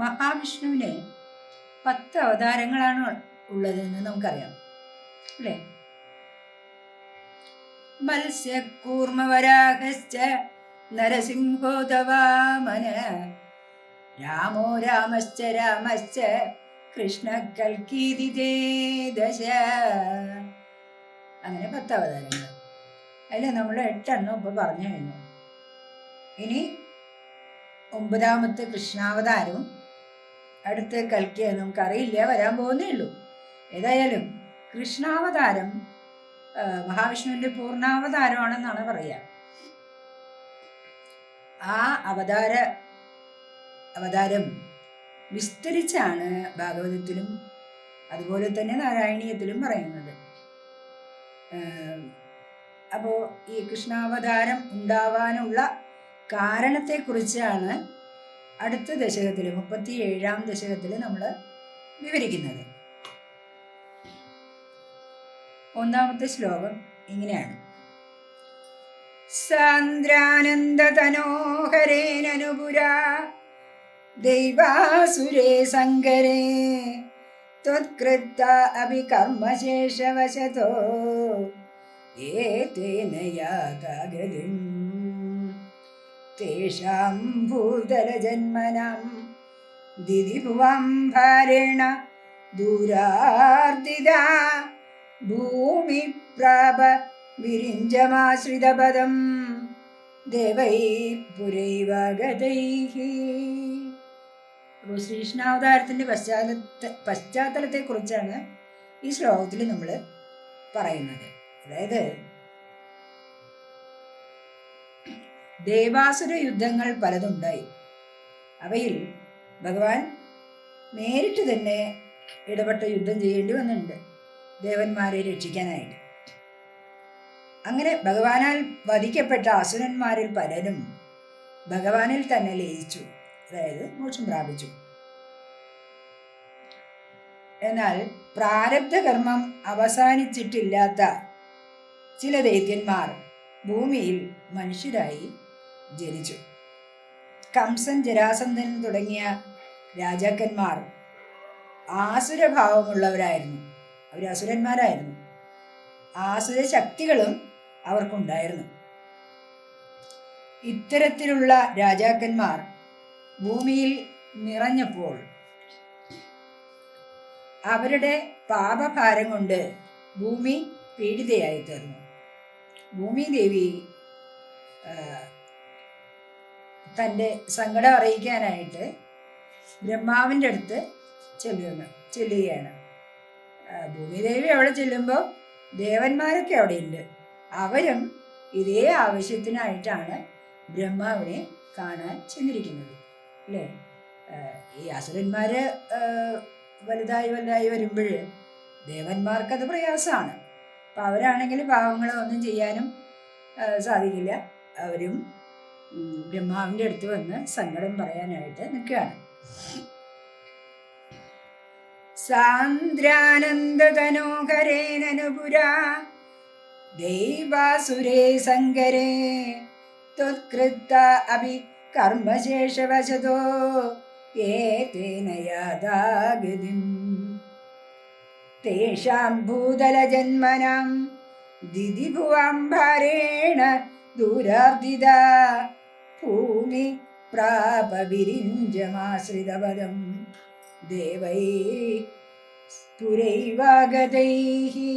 മഹാവിഷ്ണുവിന് 10 അവതാരങ്ങളാണ് ഉള്ളതെന്ന് നമുക്കറിയാം അല്ലേ? മത്സ്യകൂർമ്മവരാഹശ്ച നരസിംഹോദവാമന രാമോ രാമശ്ച രാമശ്ച കൃഷ്ണ കൽക്കീതി ദശ. അങ്ങനെ 10 അവതാരങ്ങൾ. അതിൽ നമ്മൾ 8 എണ്ണം ഇപ്പൊ പറഞ്ഞു കഴിഞ്ഞു. ഇനി 9ാമത്തെ കൃഷ്ണാവതാരവും അടുത്ത് കൽക്കിയ നമുക്കറിയില്ല, വരാൻ പോകുന്നേ ഉള്ളൂ. ഏതായാലും കൃഷ്ണാവതാരം മഹാവിഷ്ണുവിന്റെ പൂർണ്ണാവതാരമാണെന്നാണ് പറയുക. ആ അവതാരം വിസ്തരിച്ചാണ് ഭാഗവതത്തിലും അതുപോലെ തന്നെ നാരായണീയത്തിലും പറയുന്നത്. അപ്പോൾ ഈ കൃഷ്ണാവതാരം ഉണ്ടാവാനുള്ള കാരണത്തെക്കുറിച്ചാണ് അടുത്ത ദശകത്തിൽ 37ാം ദശകത്തിൽ നമ്മൾ വിവരിക്കുന്നത്. 1ാമത്തെ ശ്ലോകം ഇങ്ങനെയാണ്: സാന്ദ്രാനന്ദതനോഹരേനനുപുരാ ദൈവാസുരേ സങ്കരേ ത്വത്കൃത്ത അഭികർമ്മശേഷവശതോ ഏതേന യാതാഗതിം തേഷാം ഭൂതലജന്മനാം ദിദിഭുവം ഭാരേണ ദൂരാർദിതാ ഭൂമി പ്രാപ വിരിഞ്ചമാശ്രിതപദം ദേവൈ പുരൈവഗതൈഹി. അപ്പോൾ ശ്രീകൃഷ്ണാവതാരത്തിൻ്റെ പശ്ചാത്തലത്തെ കുറിച്ചാണ് ഈ ശ്ലോകത്തിൽ നമ്മൾ പറയുന്നത്. അതായത് ദേവാസുര യുദ്ധങ്ങൾ പലതുണ്ടായി. അവയിൽ ഭഗവാൻ നേരിട്ട് തന്നെ ഇടപെട്ട യുദ്ധം ചെയ്യേണ്ടി വന്നിട്ടുണ്ട് ദേവന്മാരെ രക്ഷിക്കാനായിട്ട്. അങ്ങനെ ഭഗവാനാൽ വധിക്കപ്പെട്ട അസുരന്മാരിൽ പലരും ഭഗവാനിൽ തന്നെ ലയിച്ചു, അതായത് മോക്ഷം പ്രാപിച്ചു. എന്നാൽ പ്രാരബ്ധ കർമ്മം അവസാനിച്ചിട്ടില്ലാത്ത ചില ദൈത്യന്മാർ ഭൂമിയിൽ മനുഷ്യരായി ജനിച്ചു. കംസൻ, ജരാസന്ധൻ തുടങ്ങിയ രാജാക്കന്മാർ ആസുരഭാവമുള്ളവരായിരുന്നു. അവർ അസുരന്മാരായിരുന്നു. ആസുര ശക്തികളും അവർക്കുണ്ടായിരുന്നു. ഇത്തരത്തിലുള്ള രാജാക്കന്മാർ ഭൂമിയിൽ നിറഞ്ഞപ്പോൾ അവരുടെ പാപഭാരം കൊണ്ട് ഭൂമി പീഡിതയായി തീർന്നു. ഭൂമിദേവി തൻ്റെ സങ്കടം അറിയിക്കാനായിട്ട് ബ്രഹ്മാവിൻ്റെ അടുത്ത് ചെല്ലുകയാണ്. ഭൂമിദേവി അവിടെ ചെല്ലുമ്പോൾ ദേവന്മാരൊക്കെ അവിടെയുണ്ട്. അവരും ഇതേ ആവശ്യത്തിനായിട്ടാണ് ബ്രഹ്മാവിനെ കാണാൻ ചെന്നിരിക്കുന്നത് അല്ലേ? ഈ അസുരന്മാര് വലുതായി വരുമ്പോൾ ദേവന്മാർക്കത് പ്രയാസമാണ്. അപ്പം അവരാണെങ്കിൽ പാവങ്ങളെ ഒന്നും ചെയ്യാനും സാധിക്കില്ല. അവരും ബ്രഹ്മാവിൻ്റെ അടുത്ത് വന്ന് സങ്കടം പറയാനായിട്ട് നിൽക്കുകയാണ്. സാന്ദ്രാനന്ദതനോഹരേനനുപുരാ ദൈവാസുരേ സങ്കരേ ത്വത്കൃത്ത അഭി കർമ്മശേഷവശതോ ഏതേന യാതാഗതിം തേഷാം ഭൂതലജന്മനാം ദിദിഭുവം ഭാരേണ ദൂരാർദിതാ ഭൂമി പ്രാപ വിരിഞ്ചമാശ്രിതപദം ദേവൈ പുരൈവാഗതൈഹി.